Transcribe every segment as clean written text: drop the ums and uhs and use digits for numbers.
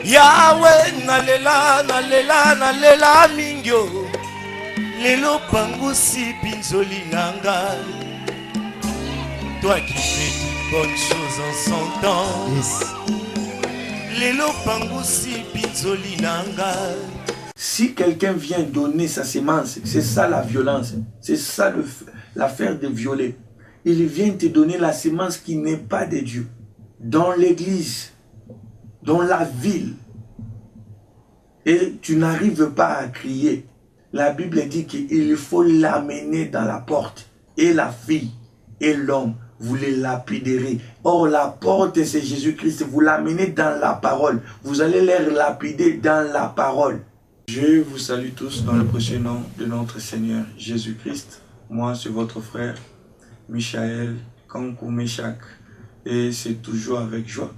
Yahweh nalela nalela nalela mingyo lelo pangusi pinzoli nanga. Toi qui fais toutes bonnes choses en son temps. Yes. Lelo pangusi pinzoli nanga. Si quelqu'un vient donner sa sémence, c'est ça la violence, c'est ça l'affaire de violer. Il vient te donner la sémence qui n'est pas de Dieu. Dans l'église, dans la ville. Et tu n'arrives pas à crier. La Bible dit qu'il faut l'amener dans la porte. Et la fille et l'homme, vous les lapiderez. Or, la porte, c'est Jésus-Christ. Vous l'amenez dans la parole. Vous allez les lapider dans la parole. Je vous salue tous dans le précieux nom de notre Seigneur Jésus-Christ. Moi, c'est votre frère, Michael Kankou Meshak. Et c'est toujours avec joie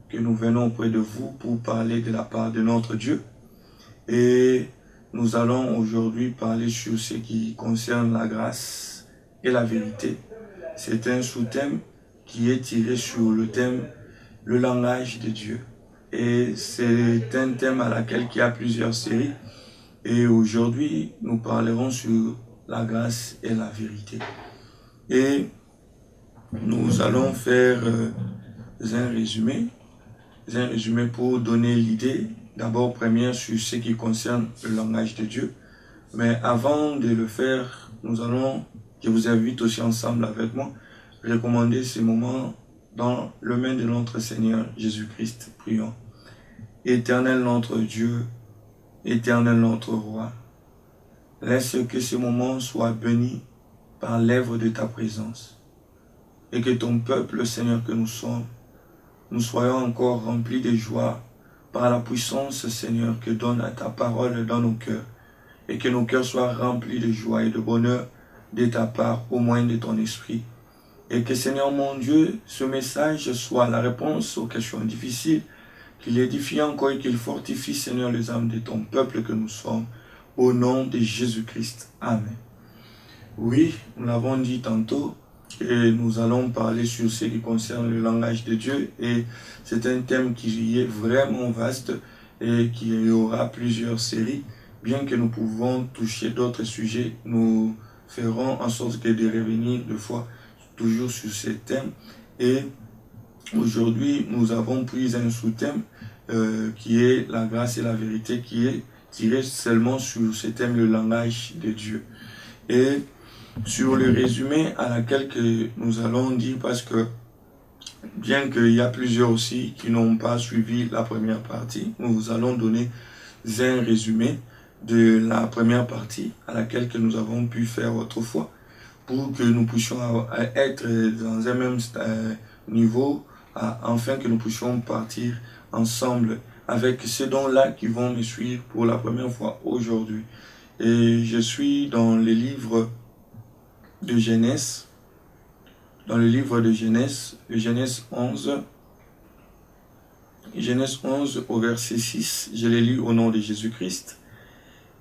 que nous venons auprès de vous pour parler de la part de notre Dieu. Et nous allons aujourd'hui parler sur ce qui concerne la grâce et la vérité. C'est un sous-thème qui est tiré sur le thème « Le langage de Dieu ». Et c'est un thème à laquelle il y a plusieurs séries. Et aujourd'hui, nous parlerons sur la grâce et la vérité. Et nous allons faire un résumé pour donner l'idée, d'abord première sur ce qui concerne le langage de Dieu. Mais avant de le faire, je vous invite aussi ensemble avec moi, recommander ces moments dans le main de notre Seigneur Jésus-Christ. Prions. Éternel notre Dieu, éternel notre Roi, laisse que ces moments soient bénis par l'œuvre de ta présence. Et que ton peuple, Seigneur, que nous sommes, nous soyons encore remplis de joie par la puissance, Seigneur, que donne à ta parole dans nos cœurs. Et que nos cœurs soient remplis de joie et de bonheur de ta part, au moins de ton esprit. Et que, Seigneur mon Dieu, ce message soit la réponse aux questions difficiles, qu'il édifie encore et qu'il fortifie, Seigneur, les âmes de ton peuple que nous sommes, au nom de Jésus-Christ. Amen. Oui, nous l'avons dit tantôt, et nous allons parler sur ce qui concerne le langage de Dieu, et c'est un thème qui est vraiment vaste et qui aura plusieurs séries. Bien que nous pouvons toucher d'autres sujets, nous ferons en sorte de revenir deux fois toujours sur ce thème. Et aujourd'hui, nous avons pris un sous-thème qui est la grâce et la vérité, qui est tiré seulement sur ce thème, le langage de Dieu. Et sur le résumé à laquelle que nous allons dire, parce que bien qu'il y a plusieurs aussi qui n'ont pas suivi la première partie, nous allons donner un résumé de la première partie à laquelle que nous avons pu faire autrefois, pour que nous puissions être dans un même niveau, afin que nous puissions partir ensemble avec ces dons-là qui vont me suivre pour la première fois aujourd'hui. Et je suis dans le livre de Genèse, le Genèse 11, Genèse 11 au verset 6, je l'ai lu au nom de Jésus-Christ.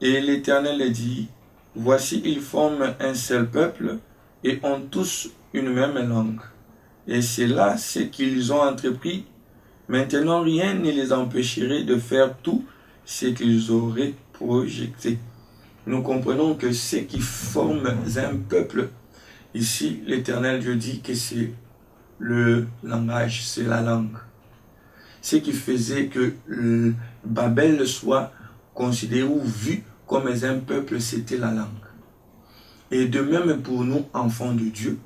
Et l'Éternel dit, « Voici, ils forment un seul peuple et ont tous une même langue. Et c'est là ce qu'ils ont entrepris. Maintenant, rien ne les empêcherait de faire tout ce qu'ils auraient projeté. » Nous comprenons que ce qui forme un peuple, ici, l'Éternel Dieu dit que c'est le langage, c'est la langue. Ce qui faisait que Babel soit considéré ou vu comme un peuple, c'était la langue. Et de même pour nous, enfants de Dieu,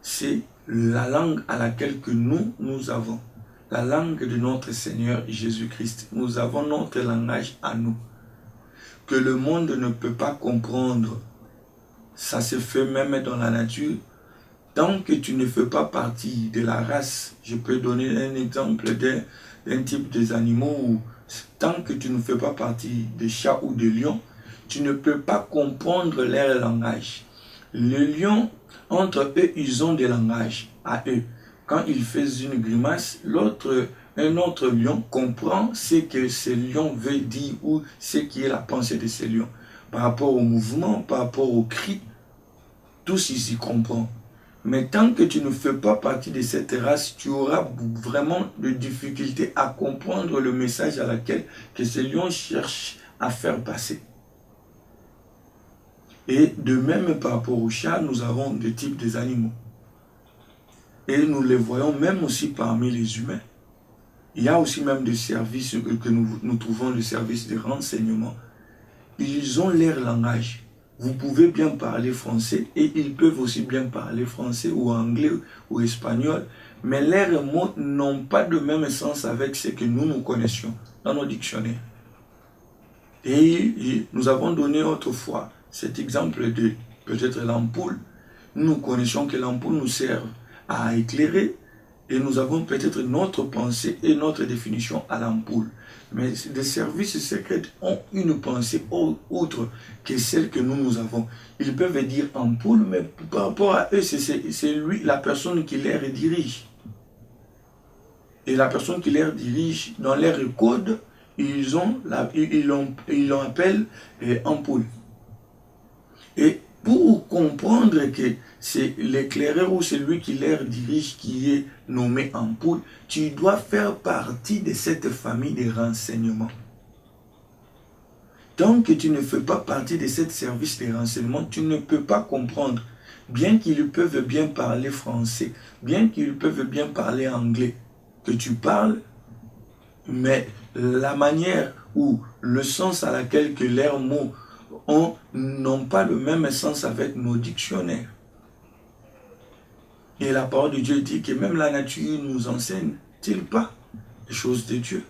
c'est la langue à laquelle que nous avons. La langue de notre Seigneur Jésus-Christ. Nous avons notre langage à nous, que le monde ne peut pas comprendre. Ça se fait même dans la nature. Tant que tu ne fais pas partie de la race, je peux donner un exemple d'un type des animaux où tant que tu ne fais pas partie des chats ou des lions, tu ne peux pas comprendre leur langage. Les lions, entre eux, ils ont des langages à eux. Quand ils font une grimace, un autre lion comprend ce que ce lion veut dire ou ce qui est la pensée de ce lion. Par rapport au mouvement, par rapport au cri, tous ils y comprennent. Mais tant que tu ne fais pas partie de cette race, tu auras vraiment de difficultés à comprendre le message à laquelle que ce lion cherche à faire passer. Et de même par rapport aux chats, nous avons deux types des animaux. Et nous les voyons même aussi parmi les humains. Il y a aussi même des services que nous trouvons, le service de renseignement. Ils ont leur langage. Vous pouvez bien parler français et ils peuvent aussi bien parler français ou anglais ou espagnol. Mais leurs mots n'ont pas le même sens avec ce que nous connaissions dans nos dictionnaires. Et nous avons donné autrefois cet exemple de peut-être l'ampoule. Nous connaissons que l'ampoule nous sert à éclairer et nous avons peut-être notre pensée et notre définition à l'ampoule. Mais les services secrets ont une pensée autre que celle que nous avons. Ils peuvent dire ampoule, mais par rapport à eux, c'est lui, la personne qui les dirige. Et la personne qui les dirige, dans leur code, ils l'appellent ampoule. Et pour comprendre que c'est l'éclaireur ou celui qui les dirige qui est nommé ampoule, tu dois faire partie de cette famille de renseignements. Tant que tu ne fais pas partie de ce service de renseignement, tu ne peux pas comprendre. Bien qu'ils peuvent bien parler français, bien qu'ils peuvent bien parler anglais, que tu parles, mais la manière ou le sens à laquelle que leurs mots n'ont pas le même sens avec nos dictionnaires. Et la parole de Dieu dit que même la nature nous enseigne-t-il pas les choses de Dieu?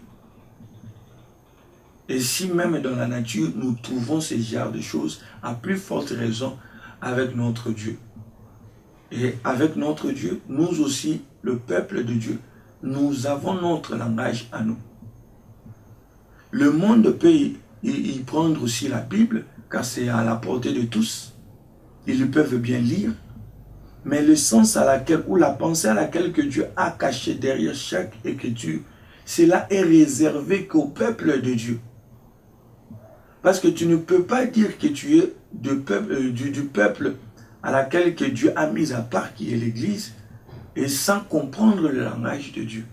Et si même dans la nature nous trouvons ce genre de choses, à plus forte raison avec notre Dieu. Et avec notre Dieu, nous aussi, le peuple de Dieu, nous avons notre langage à nous. Le monde peut y prendre aussi la Bible, car c'est à la portée de tous. Ils peuvent bien lire, mais le sens à laquelle, ou la pensée à laquelle que Dieu a caché derrière chaque écriture, cela est réservé qu'au peuple de Dieu. Parce que tu ne peux pas dire que tu es du peuple à laquelle que Dieu a mis à part, qui est l'Église, et sans comprendre le langage de Dieu.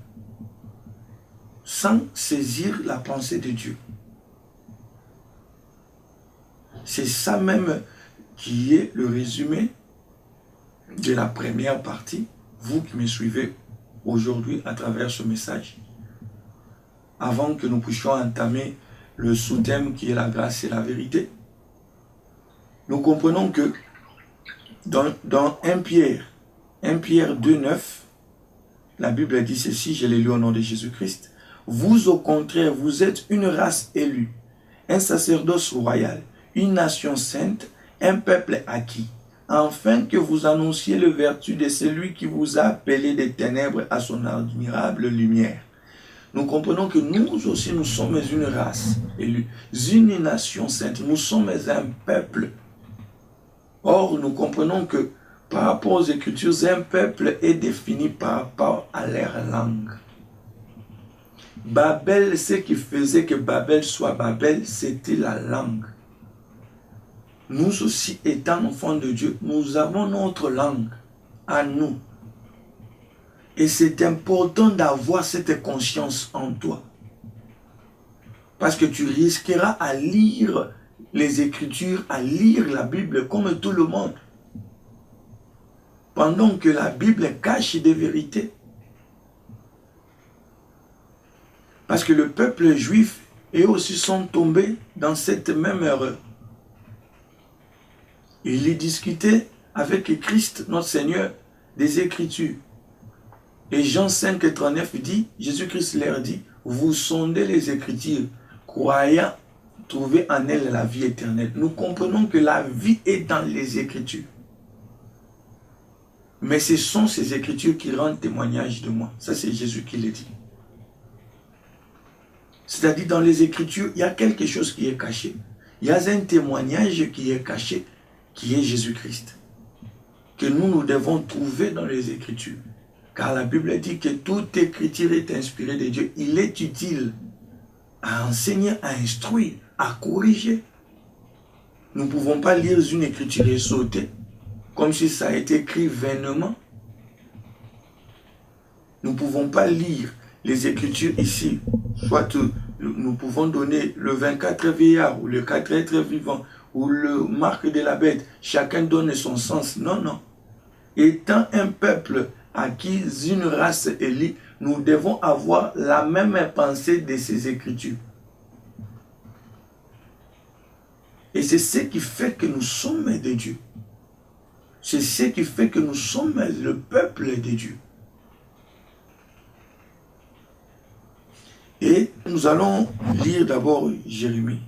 Sans saisir la pensée de Dieu. C'est ça même qui est le résumé de la première partie, vous qui me suivez aujourd'hui à travers ce message. Avant que nous puissions entamer le sous-thème qui est la grâce et la vérité, nous comprenons que dans 1 Pierre 2,9, la Bible dit ceci, je l'ai lu au nom de Jésus-Christ. Vous au contraire, vous êtes une race élue, un sacerdoce royal, une nation sainte, un peuple acquis, afin que vous annonciez les vertus de celui qui vous a appelé des ténèbres à son admirable lumière. Nous comprenons que nous aussi, nous sommes une race élue, une nation sainte, nous sommes un peuple. Or, nous comprenons que par rapport aux Écritures, un peuple est défini par rapport à leur langue. Babel, ce qui faisait que Babel soit Babel, c'était la langue. Nous aussi, étant enfants de Dieu, nous avons notre langue à nous. Et c'est important d'avoir cette conscience en toi. Parce que tu risqueras à lire les Écritures, à lire la Bible comme tout le monde. Pendant que la Bible cache des vérités. Parce que le peuple juif, eux aussi sont tombés dans cette même erreur. Il y discutait avec Christ, notre Seigneur, des Écritures. Et Jean 5,39 dit, Jésus-Christ leur dit, vous sondez les Écritures, croyant trouver en elles la vie éternelle. Nous comprenons que la vie est dans les Écritures. Mais ce sont ces Écritures qui rendent témoignage de moi. Ça, c'est Jésus qui le dit. C'est-à-dire, dans les Écritures, il y a quelque chose qui est caché. Il y a un témoignage qui est caché, qui est Jésus-Christ. Que nous devons trouver dans les Écritures. Car la Bible dit que toute écriture est inspirée de Dieu. Il est utile à enseigner, à instruire, à corriger. Nous ne pouvons pas lire une écriture et sauter. comme si ça a été écrit vainement. Nous ne pouvons pas lire les Écritures ici. Soit nous pouvons donner le 24 vieillard ou le 4 êtres vivants ou le marque de la bête. Chacun donne son sens. Non, non. Étant un peuple acquis, une race élue, nous devons avoir la même pensée de ces Écritures. Et c'est ce qui fait que nous sommes de Dieu. C'est ce qui fait que nous sommes le peuple de Dieu. Et nous allons lire d'abord Jérémie.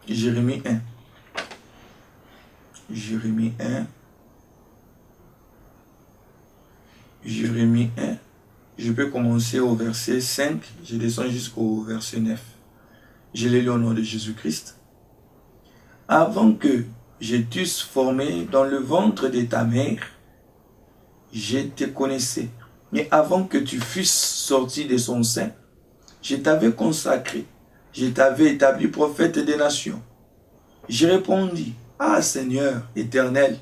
Jérémie 1. Jérémie 1. Jérémie 1. Je peux commencer au verset 5. Je descends jusqu'au verset 9. Je l'ai lu au nom de Jésus-Christ. Avant que je t'eusse formé dans le ventre de ta mère, je te connaissais. Mais avant que tu fusses sorti de son sein, je t'avais consacré, je t'avais établi prophète des nations. Je répondis, ah Seigneur éternel,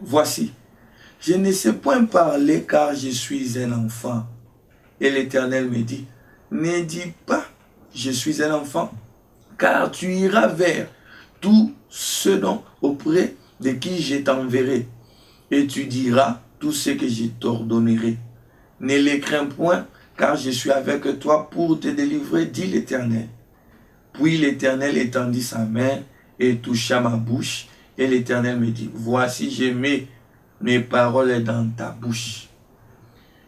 voici, je ne sais point parler car je suis un enfant. Et l'Éternel me dit, ne dis pas, je suis un enfant, car tu iras vers tous ceux dont auprès de qui je t'enverrai, et tu diras tout ce que je t'ordonnerai. Ne les crains point, car je suis avec toi pour te délivrer, dit l'Éternel. Puis l'Éternel étendit sa main et toucha ma bouche, et l'Éternel me dit, voici, je mets mes paroles dans ta bouche.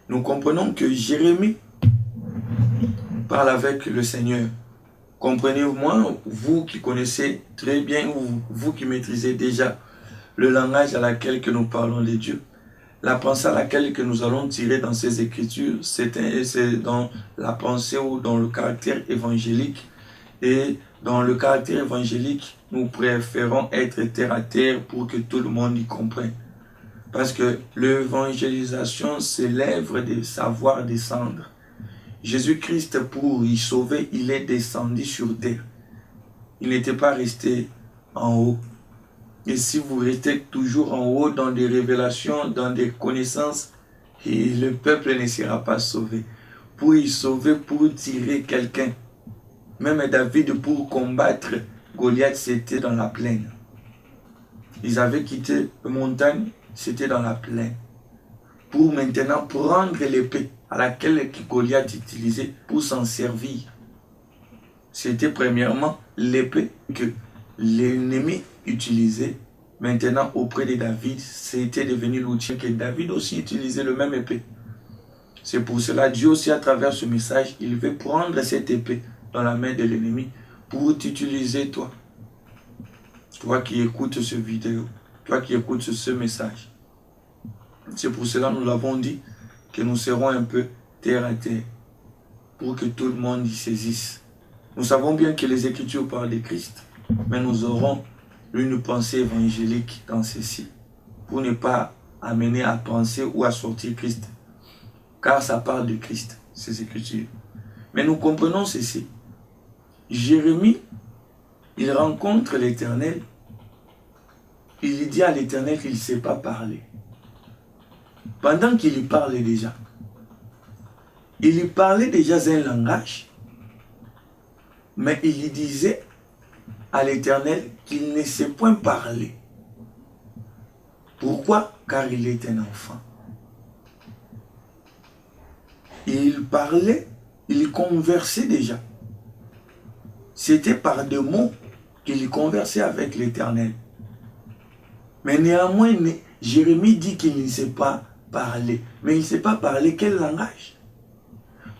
Nous comprenons que Jérémie parle avec le Seigneur. Comprenez-moi, vous qui connaissez très bien, ou vous qui maîtrisez déjà le langage à laquelle que nous parlons de Dieu, la pensée à laquelle que nous allons tirer dans ces Écritures, c'est dans la pensée ou dans le caractère évangélique. Et dans le caractère évangélique, nous préférons être terre à terre pour que tout le monde y comprenne. Parce que l'évangélisation, c'est l'œuvre de savoir descendre. Jésus-Christ, pour y sauver, il est descendu sur terre. Il n'était pas resté en haut. Et si vous restez toujours en haut dans des révélations, dans des connaissances, et le peuple ne sera pas sauvé. Pour y sauver, pour tirer quelqu'un, même David, pour combattre Goliath, c'était dans la plaine. Ils avaient quitté la montagne, c'était dans la plaine. Pour maintenant prendre l'épée à laquelle Goliath utilisait pour s'en servir. C'était premièrement l'épée que l'ennemi utilisait. Maintenant auprès de David, c'était devenu l'outil que David aussi utilisait le même épée. C'est pour cela Dieu aussi à travers ce message, il veut prendre cette épée dans la main de l'ennemi pour t'utiliser toi. Toi qui écoutes ce vidéo, toi qui écoutes ce message. C'est pour cela nous l'avons dit que nous serons un peu terre à terre pour que tout le monde y saisisse. Nous savons bien que les Écritures parlent de Christ, mais nous aurons une pensée évangélique dans ceci pour ne pas amener à penser ou à sortir Christ, car ça parle de Christ, ces Écritures. Mais nous comprenons ceci. Jérémie, il rencontre l'Éternel, il dit à l'Éternel qu'il ne sait pas parler. Pendant qu'il y parlait déjà, il y parlait déjà un langage, mais il y disait à l'Éternel qu'il ne sait point parler. Pourquoi? Car il est un enfant. Il parlait, il conversait déjà. C'était par des mots qu'il conversait avec l'Éternel. Mais néanmoins, Jérémie dit qu'il ne sait pas parler. Mais il ne sait pas parler quel langage?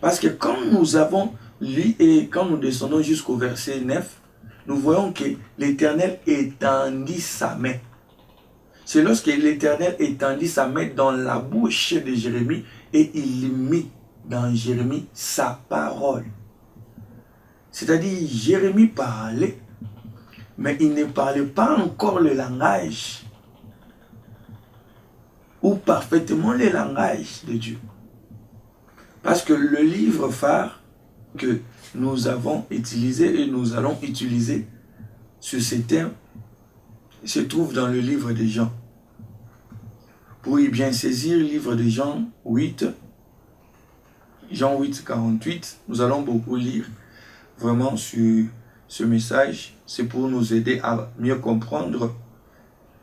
Parce que quand nous avons lu et quand nous descendons jusqu'au verset 9, nous voyons que l'Éternel étendit sa main. C'est lorsque l'Éternel étendit sa main dans la bouche de Jérémie et il mit dans Jérémie sa parole. C'est-à-dire, Jérémie parlait, mais il ne parlait pas encore le langage ou parfaitement le langage de Dieu. Parce que le livre phare que nous avons utilisé et nous allons utiliser sur ces thèmes, se trouve dans le livre de Jean. Pour y bien saisir, livre de Jean 8, 48, nous allons beaucoup lire vraiment sur ce message. C'est pour nous aider à mieux comprendre.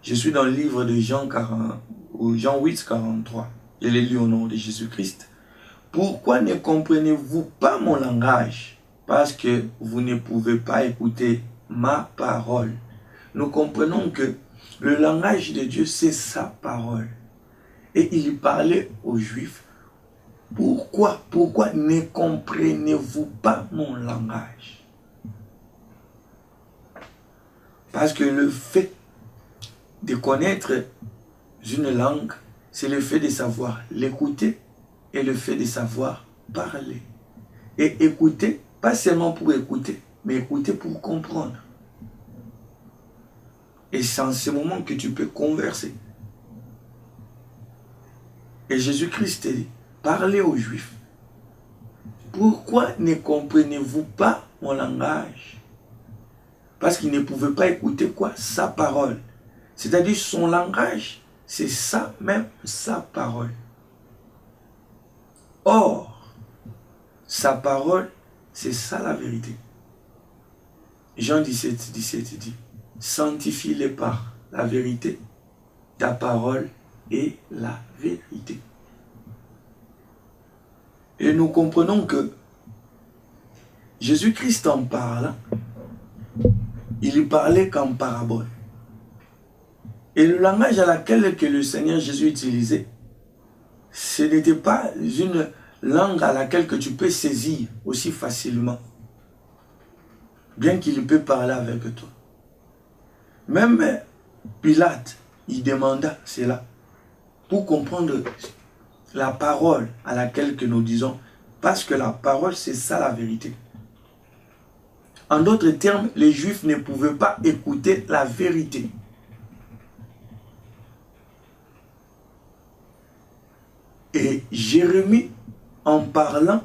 Je suis dans le livre de Jean 8, 43. Je l'ai lu au nom de Jésus-Christ. Pourquoi ne comprenez-vous pas mon langage? Parce que vous ne pouvez pas écouter ma parole. Nous comprenons que le langage de Dieu, c'est sa parole. Et il parlait aux Juifs. Pourquoi ne comprenez-vous pas mon langage? Parce que le fait de connaître une langue, c'est le fait de savoir l'écouter et le fait de savoir parler. Et écouter, pas seulement pour écouter, mais écouter pour comprendre. Et c'est en ce moment que tu peux converser. Et Jésus-Christ dit, parlez aux Juifs. Pourquoi ne comprenez-vous pas mon langage? Parce qu'il ne pouvait pas écouter quoi? Sa parole. C'est-à-dire son langage, c'est ça même, sa parole. Or, sa parole, c'est ça la vérité. Jean 17 dit, sanctifie-les par la vérité, ta parole est la vérité. Et nous comprenons que Jésus-Christ en parlant, il parlait qu'en parabole. Et le langage à laquelle que le Seigneur Jésus utilisait, ce n'était pas une langue à laquelle que tu peux saisir aussi facilement. Bien qu'il peut parler avec toi. Même Pilate, il demanda cela pour comprendre la parole à laquelle que nous disons. Parce que la parole, c'est ça la vérité. En d'autres termes, les Juifs ne pouvaient pas écouter la vérité. Et Jérémie, en parlant,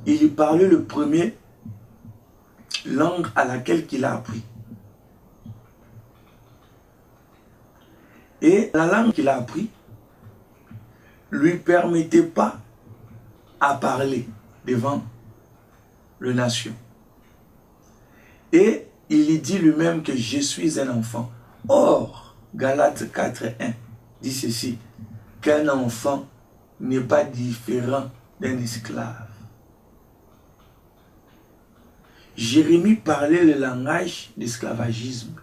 il parlait le premier langue à laquelle il a appris. Et la langue qu'il a appris lui permettait pas à parler devant les nations. Et il dit lui-même que je suis un enfant. Or, Galates 4:1 dit ceci, qu'un enfant n'est pas différent d'un esclave. Jérémie parlait le langage d'esclavagisme.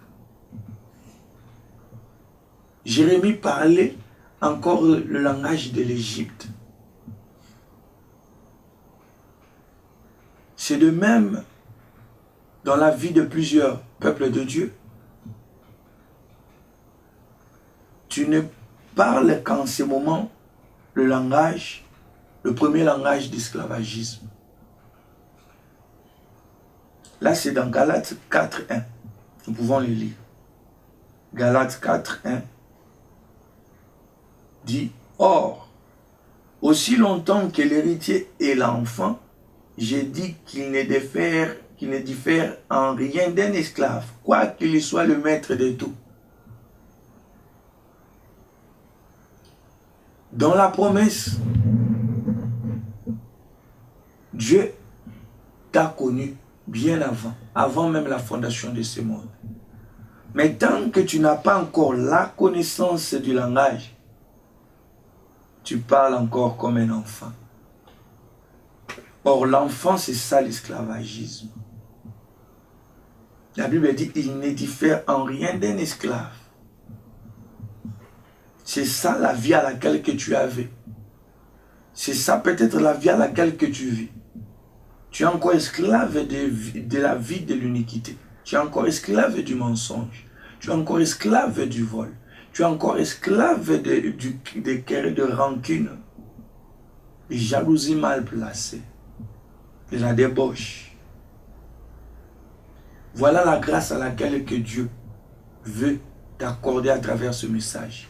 Jérémie parlait encore le langage de l'Égypte. C'est de même dans la vie de plusieurs peuples de Dieu. Tu ne parles qu'en ce moment le langage, le premier langage d'esclavagisme. Là, c'est dans Galates 4:1. Nous pouvons le lire. Galates 4:1 dit, or, aussi longtemps que l'héritier est l'enfant, j'ai dit qu'il ne diffère en rien d'un esclave, quoiqu'il soit le maître de tout. Dans la promesse, Dieu t'a connu bien avant même la fondation de ce monde. Mais tant que tu n'as pas encore la connaissance du langage, tu parles encore comme un enfant. Or, l'enfant, c'est ça l'esclavagisme. La Bible dit, il ne diffère en rien d'un esclave. C'est ça la vie à laquelle que tu avais. C'est ça peut-être la vie à laquelle que tu vis. Tu es encore esclave de la vie de l'iniquité. Tu es encore esclave du mensonge. Tu es encore esclave du vol. Tu es encore esclave des cœurs de rancune, de jalousie mal placée, de la débauche. Voilà la grâce à laquelle que Dieu veut t'accorder à travers ce message.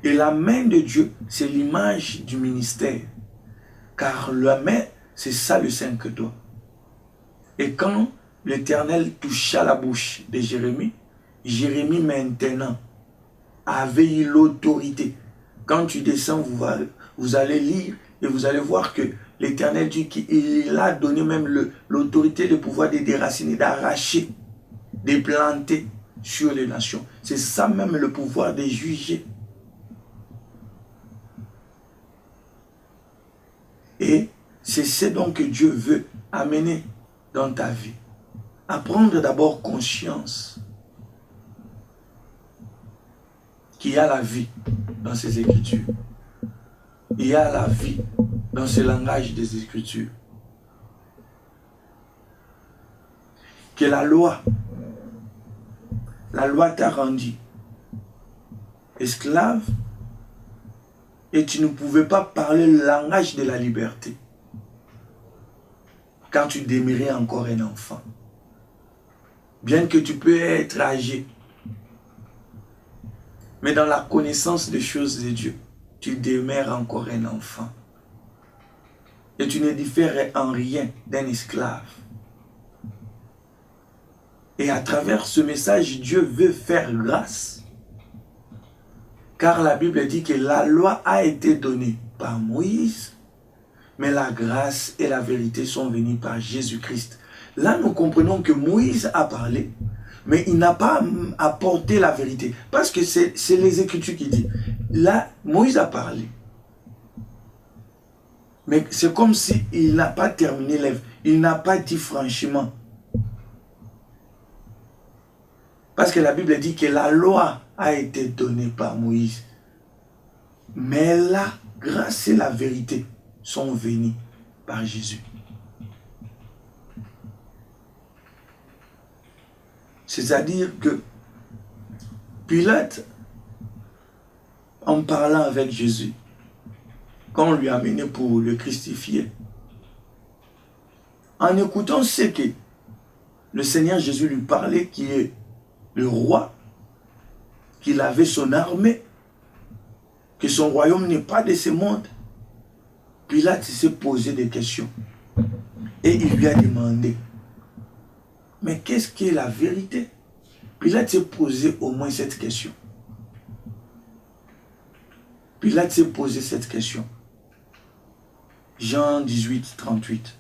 Et la main de Dieu, c'est l'image du ministère. Car la main, c'est ça le 5 doigts. Et quand l'Éternel toucha la bouche de Jérémie, Jérémie maintenant avait eu l'autorité. Quand tu descends, vous allez lire et vous allez voir que l'Éternel dit qu'il a donné même l'autorité, le pouvoir de déraciner, d'arracher, de planter sur les nations. C'est ça même le pouvoir de juger. Et c'est ce donc que Dieu veut amener dans ta vie. À prendre d'abord conscience qu'il y a la vie dans ces Écritures. Il y a la vie dans ce langage des Écritures. Que la loi t'a rendu esclave et tu ne pouvais pas parler le langage de la liberté quand tu demeurais encore un enfant. Bien que tu peux être âgé, mais dans la connaissance des choses de Dieu, tu demeures encore un enfant. Et tu ne diffères en rien d'un esclave. Et à travers ce message, Dieu veut faire grâce. Car la Bible dit que la loi a été donnée par Moïse, mais la grâce et la vérité sont venues par Jésus-Christ. Là, nous comprenons que Moïse a parlé, mais il n'a pas apporté la vérité. Parce que c'est les Écritures qui disent. Là, Moïse a parlé. Mais c'est comme s'il n'a pas terminé l'œuvre. Il n'a pas dit franchement. Parce que la Bible dit que la loi a été donnée par Moïse. Mais la grâce et la vérité sont venues par Jésus. C'est-à-dire que Pilate, en parlant avec Jésus, quand on lui a amené pour le crucifier, en écoutant ce que le Seigneur Jésus lui parlait, qui est le roi, qu'il avait son armée, que son royaume n'est pas de ce monde, Pilate s'est posé des questions. Et il lui a demandé, mais qu'est-ce qui est la vérité? Pilate s'est posé au moins cette question. Pilate s'est posé cette question. Jean 18, 38.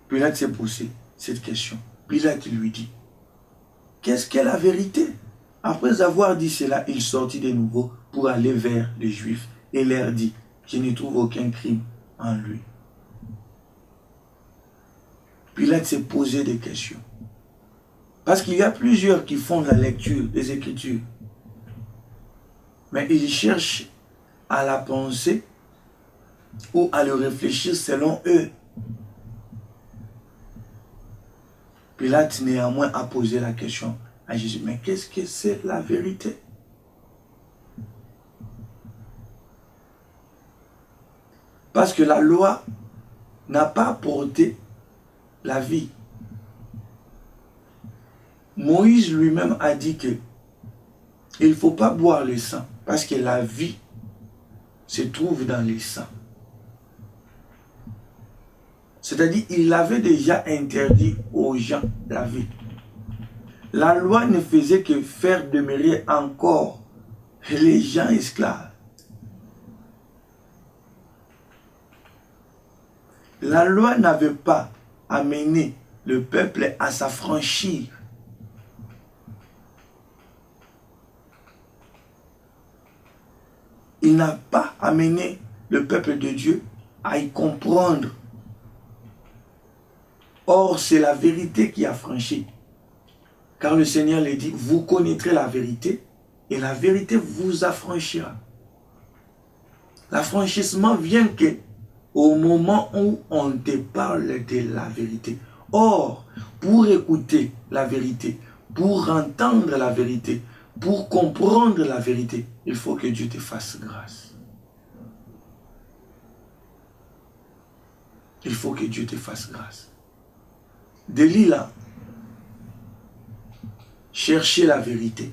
Pilate s'est posé cette question. Pilate lui dit, qu'est-ce qu'est la vérité? Après avoir dit cela, il sortit de nouveau pour aller vers les Juifs et leur dit, je ne trouve aucun crime en lui. Pilate s'est posé des questions. Parce qu'il y a plusieurs qui font la lecture des Écritures. Mais ils cherchent à la penser ou à le réfléchir selon eux. Pilate néanmoins a posé la question à Jésus. Mais qu'est-ce que c'est la vérité? Parce que la loi n'a pas apporté la vie. Moïse lui-même a dit que il ne faut pas boire le sang parce que la vie se trouve dans le sang. C'est-à-dire il avait déjà interdit aux gens la vie. La loi ne faisait que faire demeurer encore les gens esclaves. La loi n'avait pas amené le peuple à s'affranchir. Il n'a pas amené le peuple de Dieu à y comprendre. Or, c'est la vérité qui a franchi. Car le Seigneur le dit, vous connaîtrez la vérité et la vérité vous affranchira. L'affranchissement vient que au moment où on te parle de la vérité. Or, pour écouter la vérité, pour entendre la vérité, pour comprendre la vérité, il faut que Dieu te fasse grâce. Il faut que Dieu te fasse grâce. Delilah cherchait la vérité.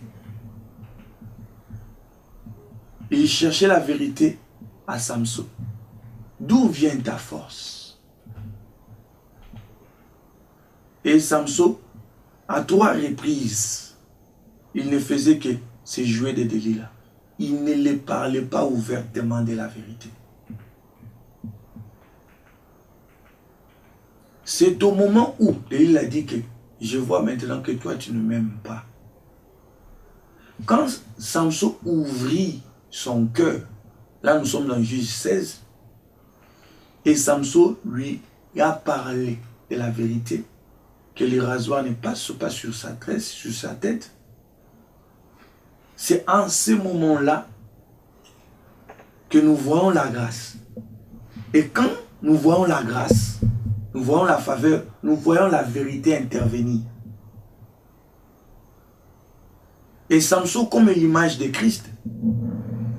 Il cherchait la vérité à Samson. D'où vient ta force? Et Samson, à 3 reprises, il ne faisait que se jouer de Delilah. Il ne les parlait pas ouvertement de la vérité. C'est au moment où Delilah dit que je vois maintenant que toi tu ne m'aimes pas. Quand Samson ouvrit son cœur, là nous sommes dans Juge 16, et Samson lui a parlé de la vérité, que le rasoir ne passe pas sur sa tresse, sur sa tête. C'est en ce moment-là que nous voyons la grâce. Et quand nous voyons la grâce, nous voyons la faveur, nous voyons la vérité intervenir. Et Samson comme l'image de Christ.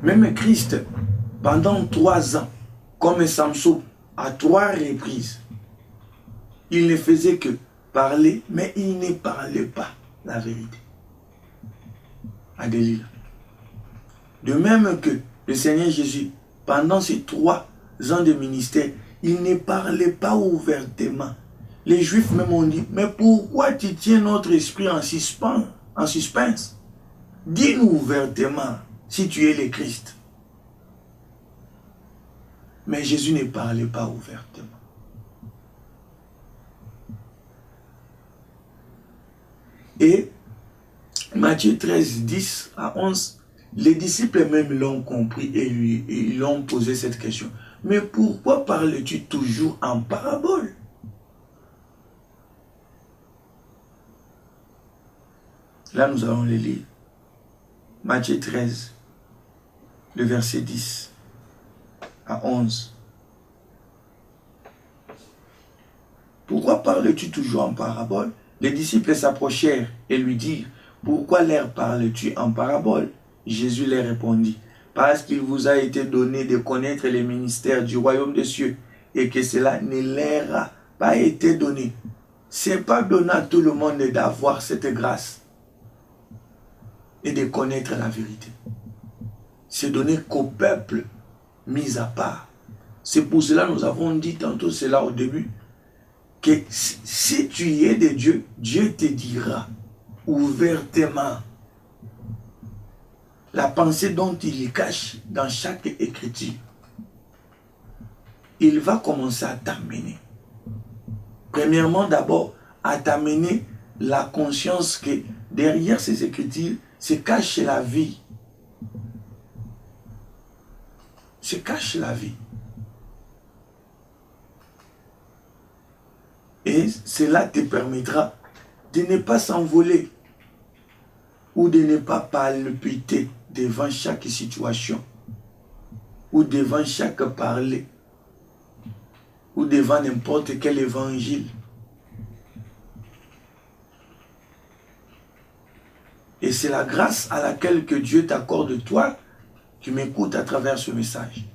Même Christ, pendant 3 ans, comme Samson, à 3 reprises, il ne faisait que parler, mais il ne parlait pas la vérité à Delilah. De même que le Seigneur Jésus, pendant ces 3 ans de ministère, il ne parlait pas ouvertement. Les Juifs même ont dit, mais pourquoi tu tiens notre esprit en suspense? Dis-nous ouvertement si tu es le Christ. Mais Jésus ne parlait pas ouvertement. Et Matthieu 13, 10 à 11, les disciples même l'ont compris et ils l'ont posé cette question. Mais pourquoi parles-tu toujours en parabole? Là, nous allons les lire. Matthieu 13, le verset 10 à 11. Pourquoi parles-tu toujours en parabole? Les disciples s'approchèrent et lui dirent, pourquoi leur parles-tu en parabole? Jésus leur répondit, parce qu'il vous a été donné de connaître les ministères du royaume des cieux et que cela ne leur a pas été donné. Ce n'est pas donné à tout le monde d'avoir cette grâce et de connaître la vérité. C'est donné qu'au peuple mis à part. C'est pour cela que nous avons dit tantôt cela au début, que si tu es de Dieu, Dieu te dira ouvertement la pensée dont il cache dans chaque écriture. Il va commencer à t'amener. Premièrement, d'abord, à t'amener la conscience que derrière ces écritures se cache la vie. Se cache la vie. Et cela te permettra de ne pas s'envoler ou de ne pas palpiter devant chaque situation ou devant chaque parler ou devant n'importe quel évangile. Et c'est la grâce à laquelle que Dieu t'accorde, toi qui m'écoutes à travers ce message.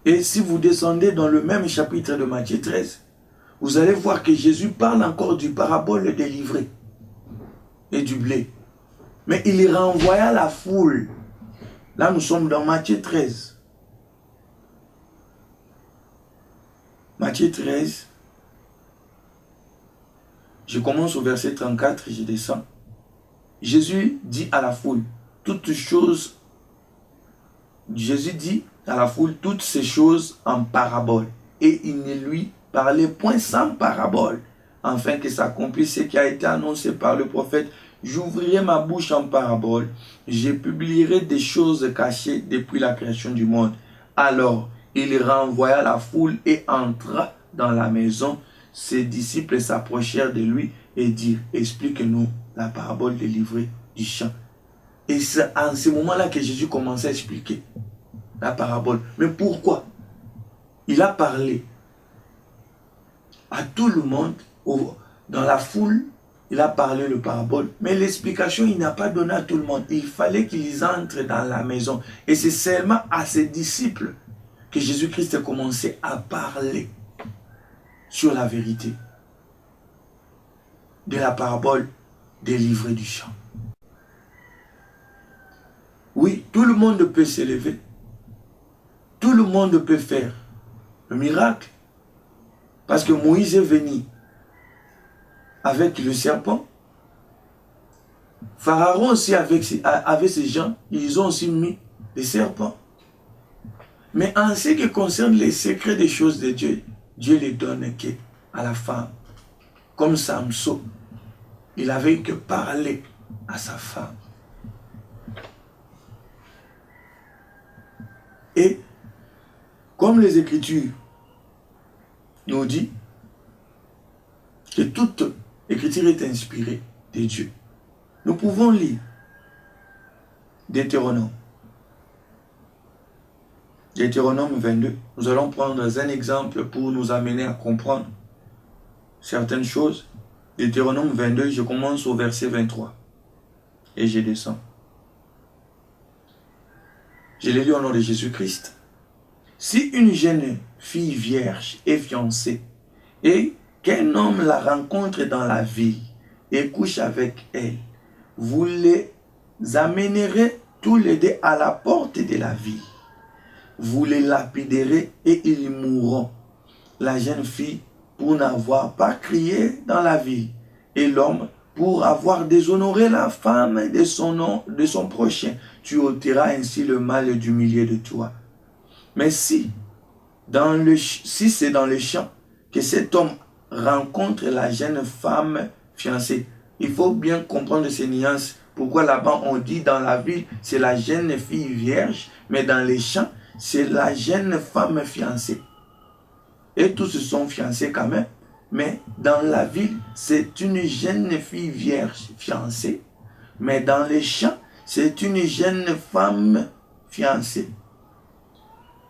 Et si vous descendez dans le même chapitre de Matthieu 13, vous allez voir que Jésus parle encore du parabole des livrées et du blé. Mais il renvoya la foule. Là, nous sommes dans Matthieu 13. Matthieu 13. Je commence au verset 34 et je descends. Jésus dit à la foule, toutes choses. Jésus dit à la foule toutes ces choses en parabole. Et il ne lui parlait point sans parabole, afin que s'accomplisse ce qui a été annoncé par le prophète. J'ouvrirai ma bouche en parabole, je publierai des choses cachées depuis la création du monde. Alors, il renvoya la foule et entra dans la maison. Ses disciples s'approchèrent de lui et dirent, explique-nous la parabole des livrées du champ. Et c'est en ce moment-là que Jésus commençait à expliquer la parabole. Mais pourquoi? Il a parlé à tout le monde, dans la foule, il a parlé le parabole, mais l'explication, il n'a pas donné à tout le monde. Il fallait qu'ils entrent dans la maison. Et c'est seulement à ses disciples que Jésus-Christ a commencé à parler sur la vérité de la parabole des livrées du champ. Oui, tout le monde peut s'élever. Tout le monde peut faire le miracle. Parce que Moïse est venu avec le serpent. Pharaon aussi avec ces gens, ils ont aussi mis des serpents. Mais en ce qui concerne les secrets des choses de Dieu, Dieu les donne à la femme. Comme Samson, il avait que parler à sa femme. Et comme les Écritures nous disent que toute Écriture est inspirée de Dieu, nous pouvons lire Deutéronome. Deutéronome 22. Nous allons prendre un exemple pour nous amener à comprendre certaines choses. Deutéronome 22, je commence au verset 23. Et je descends. Je l'ai lu au nom de Jésus-Christ. Si une jeune fille vierge est fiancée et qu'un homme la rencontre dans la ville et couche avec elle, vous les amènerez tous les deux à la porte de la ville. Vous les lapiderez et ils mourront. La jeune fille pour n'avoir pas crié dans la ville et l'homme pour avoir déshonoré la femme de son prochain. Tu ôteras ainsi le mal du milieu de toi. Mais si c'est dans le champ que cet homme rencontre la jeune femme fiancée, il faut bien comprendre ces nuances. Pourquoi là-bas on dit dans la ville c'est la jeune fille vierge, mais dans les champs c'est la jeune femme fiancée. Et tous se sont fiancés quand même. Mais dans la ville, c'est une jeune fille vierge fiancée. Mais dans les champs, c'est une jeune femme fiancée.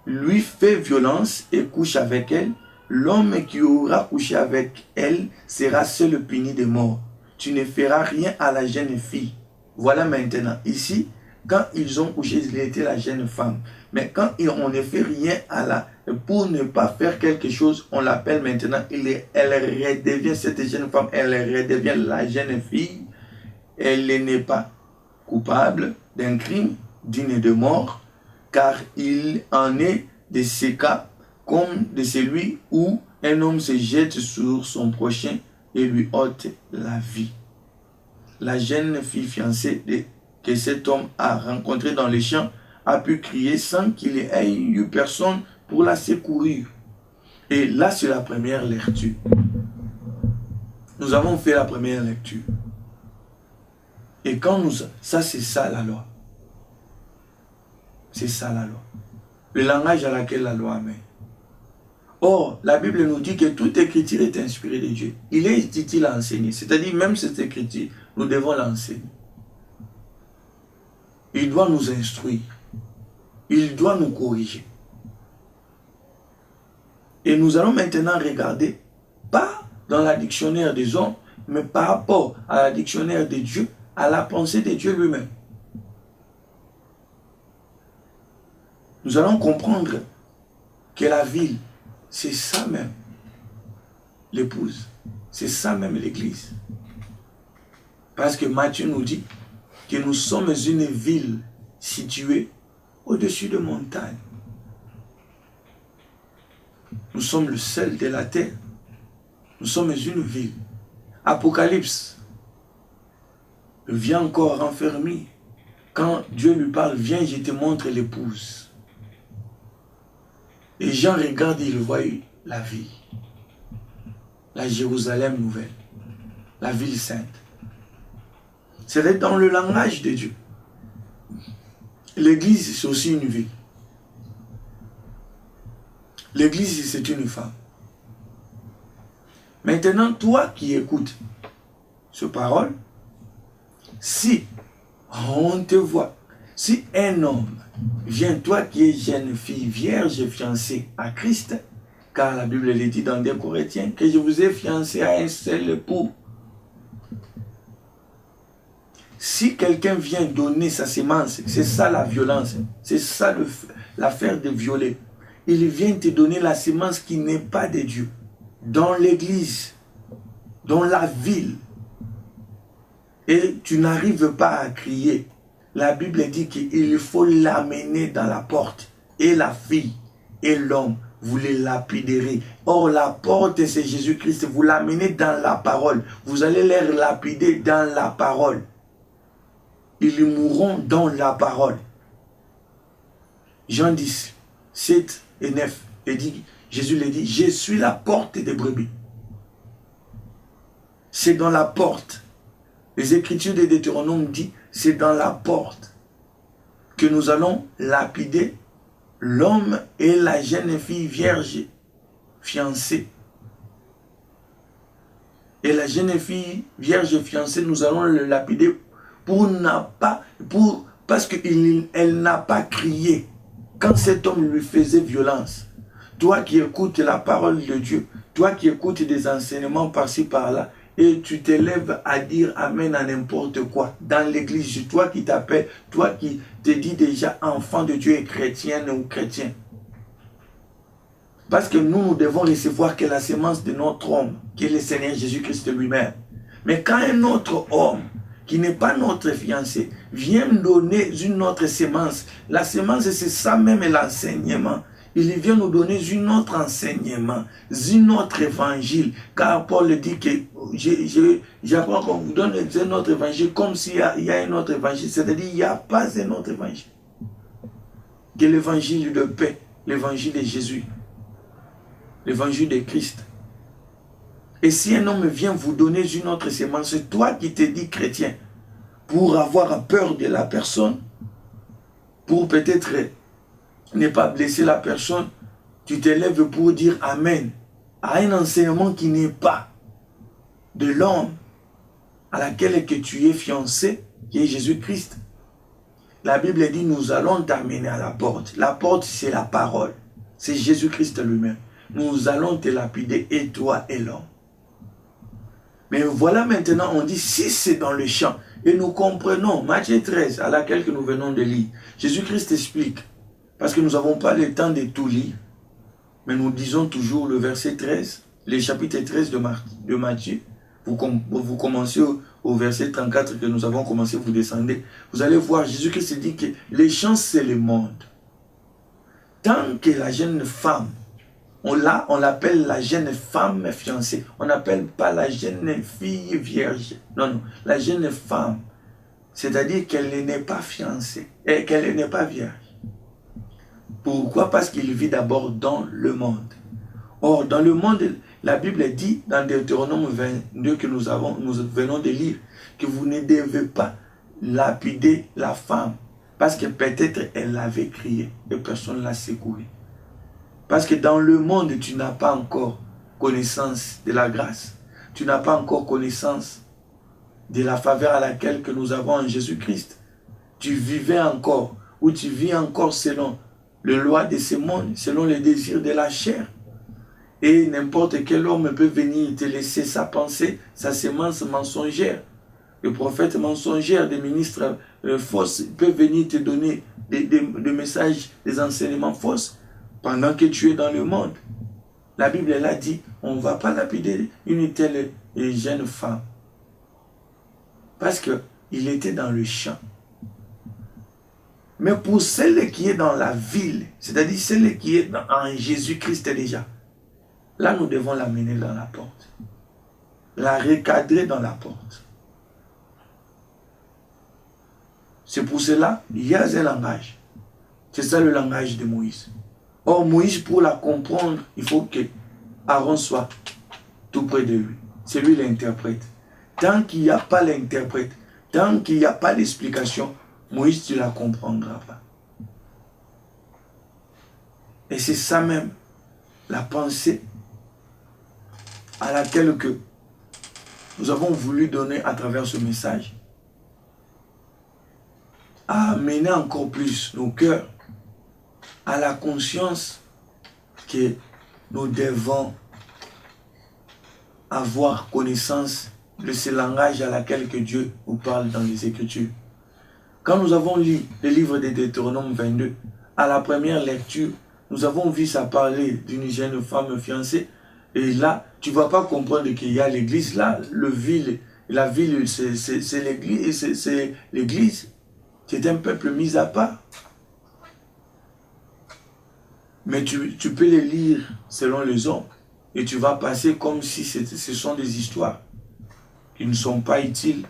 Lui fait violence et couche avec elle. L'homme qui aura couché avec elle sera seul puni de mort. Tu ne feras rien à la jeune fille. Voilà maintenant. Ici, quand ils ont couché, il était la jeune femme. Mais quand on ne fait rien pour ne pas faire quelque chose, on l'appelle maintenant, elle redevient cette jeune femme, elle redevient la jeune fille. Elle n'est pas coupable d'un crime digne de mort, car il en est de ces cas comme de celui où un homme se jette sur son prochain et lui ôte la vie. La jeune fille fiancée que cet homme a rencontrée dans les champs a pu crier sans qu'il ait eu personne pour la secourir. Et là, c'est la première lecture. Nous avons fait la première lecture. Et quand ça c'est ça la loi. C'est ça la loi. Le langage à laquelle la loi amène. Or, la Bible nous dit que toute écriture est inspirée de Dieu. Il est utile à enseigner. C'est-à-dire, même cette écriture, nous devons l'enseigner. Il doit nous instruire. Il doit nous corriger. Et nous allons maintenant regarder, pas dans la dictionnaire des hommes, mais par rapport à la dictionnaire de Dieu, à la pensée de Dieu lui-même. Nous allons comprendre que la ville, c'est ça même, l'épouse. C'est ça même l'église. Parce que Matthieu nous dit que nous sommes une ville située au-dessus de montagnes. Nous sommes le sel de la terre. Nous sommes une ville. Apocalypse vient encore renfermer. Quand Dieu lui parle, viens, je te montre l'épouse. Les gens regardent et ils voient la ville. La Jérusalem nouvelle. La ville sainte. C'est dans le langage de Dieu. L'église, c'est aussi une ville. L'église, c'est une femme. Maintenant, toi qui écoutes ce parole, si on te voit, si un homme vient, toi qui es jeune fille, vierge, fiancée à Christ, car la Bible le dit dans 2 Corinthiens, que je vous ai fiancé à un seul époux. Si quelqu'un vient donner sa sémence, c'est ça la violence, c'est ça l'affaire de violer. Il vient te donner la sémence qui n'est pas de Dieu. Dans l'église, dans la ville. Et tu n'arrives pas à crier. La Bible dit qu'il faut l'amener dans la porte. Et la fille et l'homme vous les lapiderez. Or, la porte, c'est Jésus-Christ. Vous l'amenez dans la parole. Vous allez les lapider dans la parole. Ils mourront dans la parole. Jean 10, 7 et 9. Jésus le dit, je suis la porte des brebis. C'est dans la porte. Les Écritures de Deutéronome disent, c'est dans la porte que nous allons lapider l'homme et la jeune fille vierge fiancée. Et la jeune fille vierge fiancée, nous allons le lapider parce qu'elle n'a pas crié quand cet homme lui faisait violence. Toi qui écoutes la parole de Dieu, toi qui écoutes des enseignements par-ci par-là, et tu t'élèves à dire Amen à n'importe quoi dans l'église, toi qui t'appelles, toi qui te dis déjà enfant de Dieu et chrétienne ou chrétien. Parce que nous devons recevoir que la sémence de notre homme, qui est le Seigneur Jésus-Christ lui-même. Mais quand un autre homme, qui n'est pas notre fiancé, vient nous donner une autre sémence, la sémence c'est ça même l'enseignement. Il vient nous donner un autre enseignement, un autre évangile. Car Paul dit que j'apprends qu'on vous donne un autre évangile comme s'il y a un autre évangile. C'est-à-dire qu'il n'y a pas un autre évangile. Que l'évangile de paix, l'évangile de Jésus, l'évangile de Christ. Et si un homme vient vous donner une autre sémence, c'est toi qui te dis chrétien, pour avoir peur de la personne, pour peut-être ne pas blesser la personne, tu t'élèves pour dire Amen à un enseignement qui n'est pas de l'homme à laquelle que tu es fiancé, qui est Jésus-Christ. La Bible dit, nous allons t'amener à la porte. La porte, c'est la parole. C'est Jésus-Christ lui-même. Nous allons te lapider, et toi et l'homme. Mais voilà maintenant, on dit, si c'est dans le champ, et nous comprenons, Matthieu 13, à laquelle que nous venons de lire, Jésus-Christ explique, parce que nous n'avons pas le temps de tout lire, mais nous disons toujours le verset 13, le chapitre 13 de Matthieu. Vous commencez au verset 34 que nous avons commencé, vous descendez. Vous allez voir, Jésus-Christ dit que les champs, c'est le monde. Tant que la jeune femme, on l'appelle la jeune femme fiancée. On n'appelle pas la jeune fille vierge. Non, non, la jeune femme. C'est-à-dire qu'elle n'est pas fiancée et qu'elle n'est pas vierge. Pourquoi? Parce qu'il vit d'abord dans le monde. Or, dans le monde, la Bible dit, dans Deutéronome 22 que nous venons de lire, que vous ne devez pas lapider la femme, parce que peut-être elle avait crié et personne ne l'a secouée. Parce que dans le monde, tu n'as pas encore connaissance de la grâce. Tu n'as pas encore connaissance de la faveur à laquelle que nous avons en Jésus-Christ. Tu vivais encore, ou tu vis encore selon les lois de ce monde, selon les désirs de la chair. Et n'importe quel homme peut venir te laisser sa pensée, sa sémence mensongère. Le prophète mensongère, des ministres fausses peuvent venir te donner des messages, des enseignements fausses pendant que tu es dans le monde. La Bible elle a dit, on ne va pas lapider une telle jeune femme. Parce qu'il était dans le champ. Mais pour celle qui est dans la ville, c'est-à-dire celle qui est en Jésus-Christ déjà, là nous devons l'amener dans la porte. La recadrer dans la porte. C'est pour cela qu'il y a un langage. C'est ça le langage de Moïse. Or, Moïse, pour la comprendre, il faut que Aaron soit tout près de lui. C'est lui l'interprète. Tant qu'il n'y a pas l'interprète, tant qu'il n'y a pas l'explication, Moïse, tu ne la comprendras pas. Et c'est ça même, la pensée à laquelle que nous avons voulu donner à travers ce message. À amener encore plus nos cœurs à la conscience que nous devons avoir connaissance de ce langage à laquelle que Dieu nous parle dans les Écritures. Quand nous avons lu le livre de Deutéronome 22, à la première lecture, nous avons vu ça parler d'une jeune femme fiancée. Et là, tu ne vas pas comprendre qu'il y a l'église. Là, la ville, c'est l'église. C'est un peuple mis à part. Mais tu peux les lire selon les hommes. Et tu vas passer comme si ce sont des histoires qui ne sont pas utiles,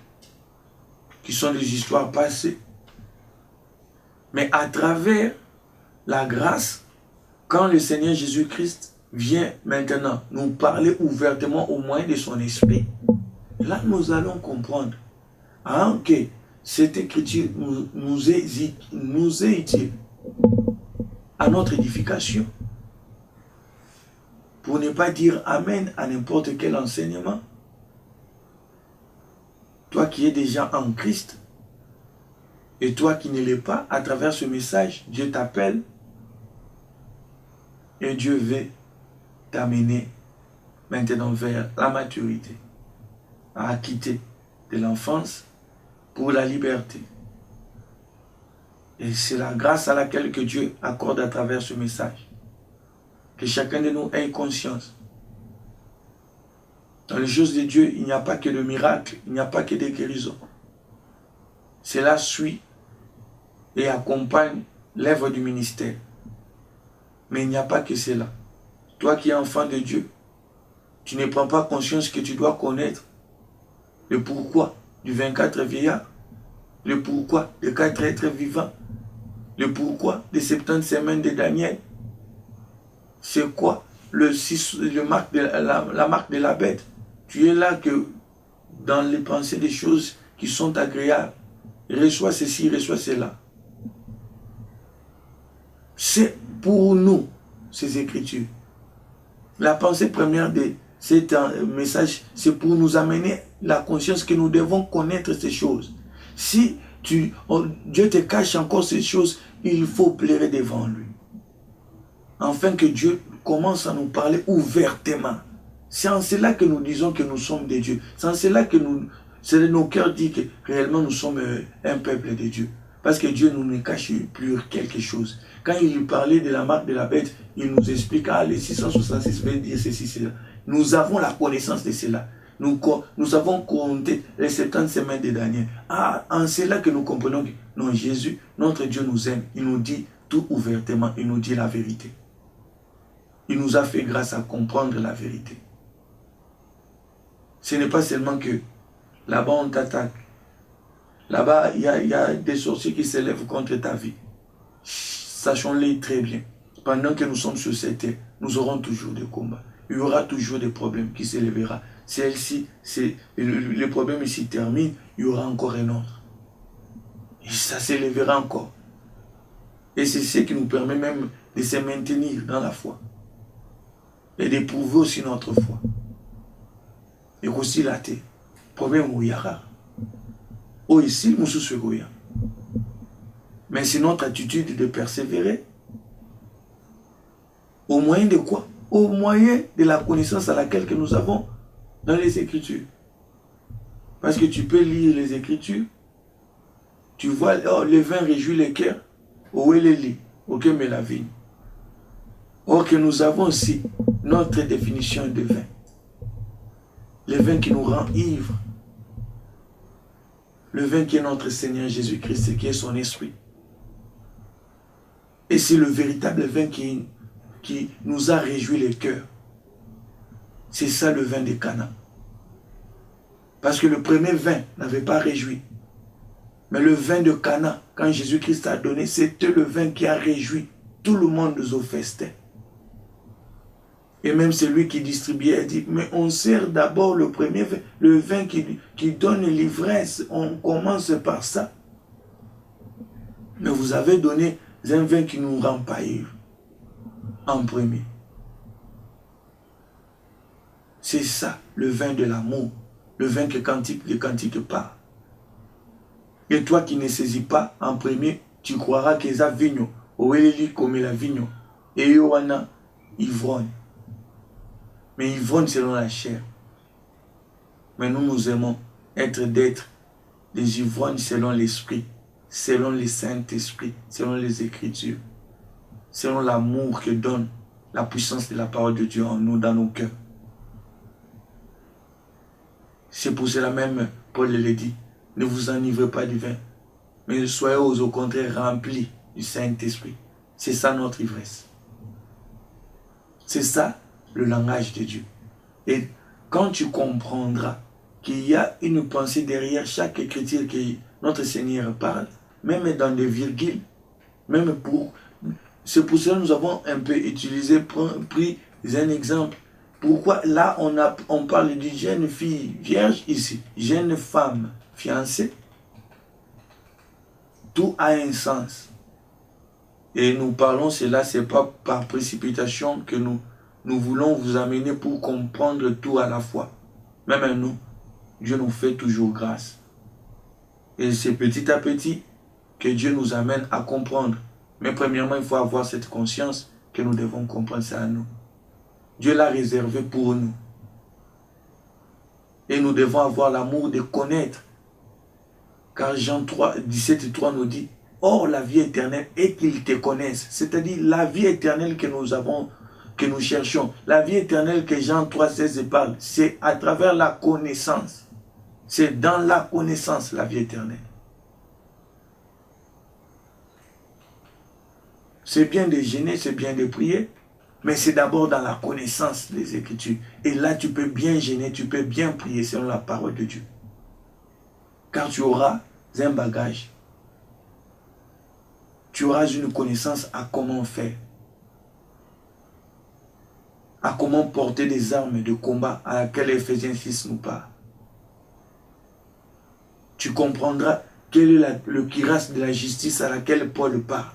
qui sont des histoires passées. Mais à travers la grâce, quand le Seigneur Jésus-Christ vient maintenant nous parler ouvertement au moyen de son esprit, là nous allons comprendre que cette écriture nous est utile à notre édification. Pour ne pas dire Amen à n'importe quel enseignement. Toi qui es déjà en Christ, et toi qui ne l'es pas, à travers ce message, Dieu t'appelle et Dieu veut t'amener maintenant vers la maturité, à quitter de l'enfance pour la liberté. Et c'est la grâce à laquelle que Dieu accorde à travers ce message. Que chacun de nous ait conscience. Dans les choses de Dieu, il n'y a pas que de miracles, il n'y a pas que des guérisons. Cela suit et accompagne l'œuvre du ministère. Mais il n'y a pas que cela. Toi qui es enfant de Dieu, tu ne prends pas conscience que tu dois connaître le pourquoi du 24 vieillards, le pourquoi des 4 êtres vivants, le pourquoi des 70 semaines de Daniel. C'est quoi la marque de la bête? Tu es là que dans les pensées des choses qui sont agréables. Reçois ceci, reçois cela. C'est pour nous, ces écritures. La pensée première de cet message, c'est pour nous amener la conscience que nous devons connaître ces choses. Si Dieu te cache encore ces choses, il faut pleurer devant lui. Afin que Dieu commence à nous parler ouvertement. C'est en cela que nous disons que nous sommes des dieux. C'est en cela que nos cœurs disent que réellement nous sommes un peuple de Dieu. Parce que Dieu ne nous cache plus quelque chose. Quand il lui parlait de la marque de la bête, il nous explique, les 666 veut dire ceci, cela. Nous avons la connaissance de cela. Nous avons compté les 70 semaines de Daniel. En cela que nous comprenons que non, Jésus, notre Dieu nous aime. Il nous dit tout ouvertement, il nous dit la vérité. Il nous a fait grâce à comprendre la vérité. Ce n'est pas seulement que là-bas on t'attaque. Là-bas, il y a des sorciers qui s'élèvent contre ta vie. Sachons-les très bien. Pendant que nous sommes sur cette terre, nous aurons toujours des combats. Il y aura toujours des problèmes qui s'élèveront. Celle-ci, le problème ici termine, il y aura encore un autre. Et ça s'élèvera encore. Et c'est ce qui nous permet même de se maintenir dans la foi. Et d'éprouver aussi notre foi. Et aussi la terre. Problème où il y aura. Oh, ici, nous sommes. Mais c'est notre attitude de persévérer. Au moyen de quoi? Au moyen de la connaissance à laquelle que nous avons dans les Écritures. Parce que tu peux lire les Écritures. Tu vois, le vin réjouit le cœur. Où est le lit? Ok, mais la vigne. Or que nous avons aussi notre définition de vin. Le vin qui nous rend ivres. Le vin qui est notre Seigneur Jésus-Christ, qui est son esprit. Et c'est le véritable vin qui nous a réjoui le cœur. C'est ça le vin de Cana. Parce que le premier vin n'avait pas réjoui. Mais le vin de Cana, quand Jésus-Christ a donné, c'était le vin qui a réjoui tout le monde au festin. Et même celui qui distribuait a dit, mais on sert d'abord le premier vin, le vin qui donne l'ivresse. On commence par ça. Mais vous avez donné un vin qui ne nous rend pas ivres en premier. C'est ça, le vin de l'amour. Le vin que le cantique parle. Et toi qui ne saisis pas en premier, tu croiras que ça vigno, ou elle comme la vigno, et yoana ivrogne. Mais ivrogne selon la chair. Mais nous aimons être des ivrognes selon l'esprit, selon le Saint-Esprit, selon les Écritures, selon l'amour que donne la puissance de la parole de Dieu en nous, dans nos cœurs. C'est pour cela même, Paul le dit, ne vous enivrez pas du vin, mais soyez au contraire remplis du Saint-Esprit. C'est ça notre ivresse. C'est ça le langage de Dieu. Et quand tu comprendras qu'il y a une pensée derrière chaque écriture que notre Seigneur parle, même dans des virgules, même pour... C'est pour cela que nous avons un peu utilisé, pris un exemple. Pourquoi là on parle d'une jeune fille vierge ici, jeune femme fiancée, tout a un sens. Et nous parlons cela, c'est pas par précipitation que nous voulons vous amener pour comprendre tout à la fois. Même à nous, Dieu nous fait toujours grâce. Et c'est petit à petit que Dieu nous amène à comprendre. Mais premièrement, il faut avoir cette conscience que nous devons comprendre ça à nous. Dieu l'a réservé pour nous. Et nous devons avoir l'amour de connaître. Car Jean 3, 17,3 nous dit, « Or la vie éternelle est qu'ils te connaissent. » C'est-à-dire la vie éternelle que nous avons, que nous cherchons. La vie éternelle que Jean 3, 16 parle, c'est à travers la connaissance. C'est dans la connaissance la vie éternelle. C'est bien de jeûner, c'est bien de prier, mais c'est d'abord dans la connaissance des Écritures. Et là, tu peux bien jeûner, tu peux bien prier selon la parole de Dieu. Car tu auras un bagage. Tu auras une connaissance à comment faire. À comment porter des armes de combat à laquelle Ephésiens 6 nous parle. Tu comprendras quel est le cuirasse de la justice à laquelle Paul parle.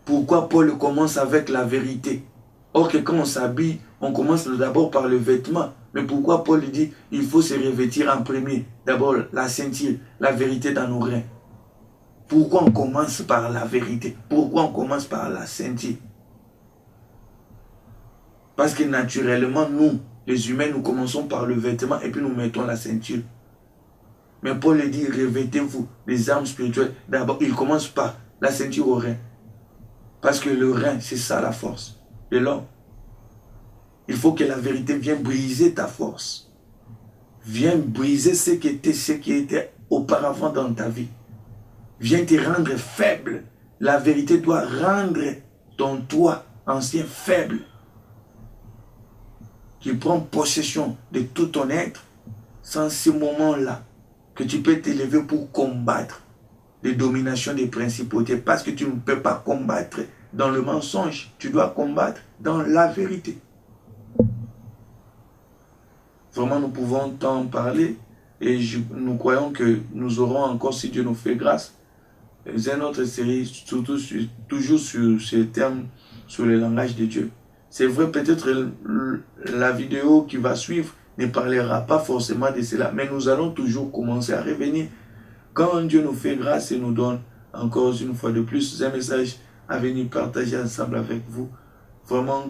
Pourquoi Paul commence avec la vérité? Or que quand on s'habille, on commence d'abord par le vêtement. Mais pourquoi Paul dit il faut se revêtir en premier? D'abord la ceinture, la vérité dans nos reins. Pourquoi on commence par la vérité? Pourquoi on commence par la ceinture? Parce que naturellement, nous, les humains, nous commençons par le vêtement et puis nous mettons la ceinture. Mais Paul dit revêtez-vous des armes spirituelles. D'abord, il commence par la ceinture au rein. Parce que le rein, c'est ça la force de l'homme. Il faut que la vérité vienne briser ta force. Vienne briser ce qui était auparavant dans ta vie. Viens te rendre faible. La vérité doit rendre ton toi ancien faible. Qui prend possession de tout ton être. Sans ce moment-là, que tu peux t'élever pour combattre les dominations des principautés. Parce que tu ne peux pas combattre dans le mensonge. Tu dois combattre dans la vérité. Vraiment, nous pouvons t'en parler. Et nous croyons que nous aurons encore, si Dieu nous fait grâce, une autre série, surtout toujours sur ces termes, sur le langage de Dieu. C'est vrai, peut-être la vidéo qui va suivre ne parlera pas forcément de cela, mais nous allons toujours commencer à revenir. Quand Dieu nous fait grâce et nous donne encore une fois de plus un message à venir partager ensemble avec vous. Vraiment,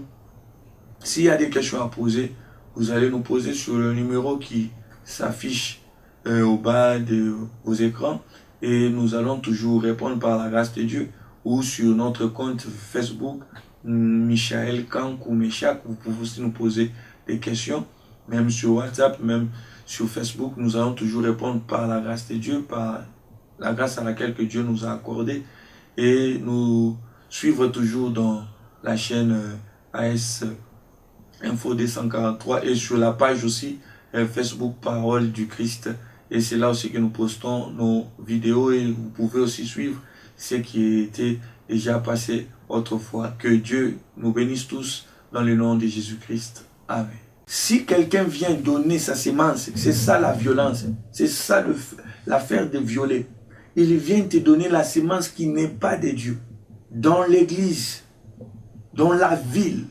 s'il y a des questions à poser, vous allez nous poser sur le numéro qui s'affiche au bas de vos écrans et nous allons toujours répondre par la grâce de Dieu ou sur notre compte Facebook Michael Kankou Meshak. Vous pouvez aussi nous poser des questions, même sur WhatsApp, même sur Facebook. Nous allons toujours répondre par la grâce de Dieu, par la grâce à laquelle que Dieu nous a accordé, et nous suivre toujours dans la chaîne AS Info 243 et sur la page aussi Facebook Parole du Christ. Et c'est là aussi que nous postons nos vidéos et vous pouvez aussi suivre ce qui était déjà passé autrefois. Que Dieu nous bénisse tous dans le nom de Jésus-Christ. Amen. Si quelqu'un vient donner sa sémence, c'est ça la violence, c'est ça l'affaire de violer. Il vient te donner la sémence qui n'est pas de Dieu. Dans l'église, dans la ville.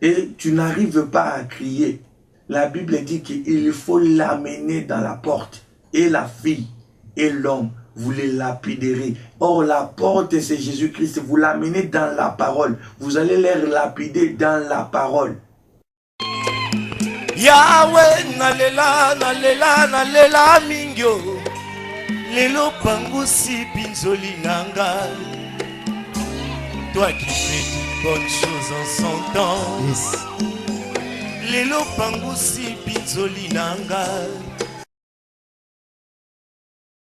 Et tu n'arrives pas à crier. La Bible dit qu'il faut l'amener dans la porte. Et la fille et l'homme, vous les lapiderez. Or, la porte, c'est Jésus-Christ. Vous l'amenez dans la parole. Vous allez les lapider dans la parole. Yahweh, nalela, nalela, nalela, mingyo. Lelo pangusi pinzoli nanga. Toi qui fais toutes bonnes choses en son temps. Yes. Lelo pangusi pinzoli nanga.